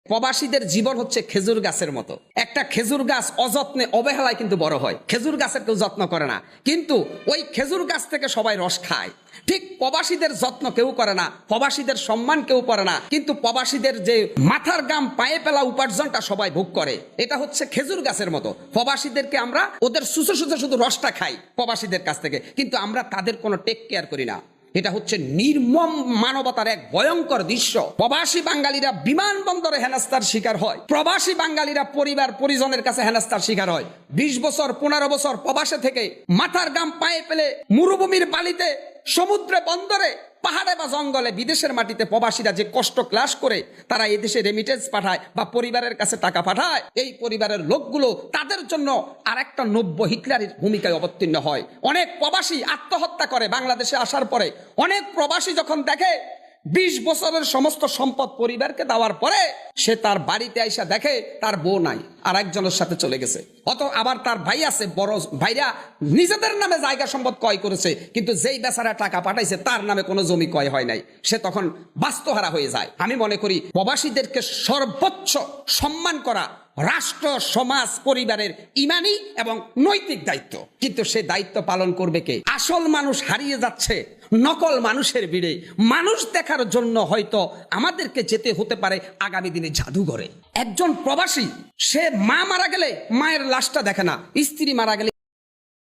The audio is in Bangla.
প্রবাসীদের জীবন হচ্ছে খেজুর গাছের মতো। একটা খেজুর গাছ অযত্নে অবহেলায় কিন্তু বড় হয়। খেজুর গাছের কেউ যত্ন করে না, কিন্তু ওই খেজুর গাছ থেকে সবাই রস খায়। ঠিক প্রবাসীদের যত্ন কেউ করে না, প্রবাসীদের সম্মান কেউ করে না, কিন্তু প্রবাসীদের যে মাথার গাম পায়ে পেলা উপার্জনটা সবাই ভোগ করে। এটা হচ্ছে খেজুর গাছের মতো। প্রবাসীদেরকে আমরা ওদের সুসে সুসে শুধু রসটা খাই প্রবাসীদের কাছ থেকে, কিন্তু আমরা তাদের কোনো টেক কেয়ার করি না। এটা হচ্ছে নির্মম মানবতার এক ভয়ঙ্কর দৃশ্য। প্রবাসী বাঙালিরা বিমানবন্দরে হেনস্থার শিকার হয়, প্রবাসী বাঙালিরা পরিবার পরিজনের কাছে হেনস্থার শিকার হয়। 20 বছর 15 বছর প্রবাসে থেকে মাথার গাম পায়ে পেলে মরুভূমির বালিতে, সমুদ্রে, বন্দরে, পাহাড়ে বা জঙ্গলে, বিদেশের মাটিতে প্রবাসীরা যে কষ্ট ক্লাস করে তারা এদেশে রেমিটেন্স পাঠায় বা পরিবারের কাছে টাকা পাঠায়, এই পরিবারের লোকগুলো তাদের জন্য আর একটা নব্য হিটলারের ভূমিকায় অবতীর্ণ হয়। অনেক প্রবাসী আত্মহত্যা করে বাংলাদেশে আসার পরে। অনেক প্রবাসী যখন দেখে 20 বছরের সমস্ত সম্পদ পরিবারকে দেওয়ার পরে সে তার বাড়িতে আইসা দেখে তার বউ নাই, আর একজনের সাথে চলে গেছে। আবার তার ভাই আছে, বড় ভাইরা নিজেদের নামে জায়গা সম্পদ ক্রয় করেছে, কিন্তু যেই বেচারা টাকা পাঠাইছে তার নামে কোনো জমি ক্রয় হয় নাই। সে তখন বাস্তুহারা হয়ে যায়। আমি মনে করি প্রবাসীদেরকে সর্বোচ্চ সম্মান করা রাষ্ট্র, সমাজ, পরিবারের ইমানি এবং নৈতিক দায়িত্ব। কিন্তু সে দায়িত্ব পালন করবে কে? আসল মানুষ হারিয়ে যাচ্ছে নকল মানুষের ভিড়ে। মানুষ দেখার জন্য হয়তো আমাদেরকে যেতে হতে পারে আগামী দিনে জাদুঘরে। একজন প্রবাসী সে মা মারা গেলে মায়ের লাশটা দেখে না, স্ত্রী মারা গেলে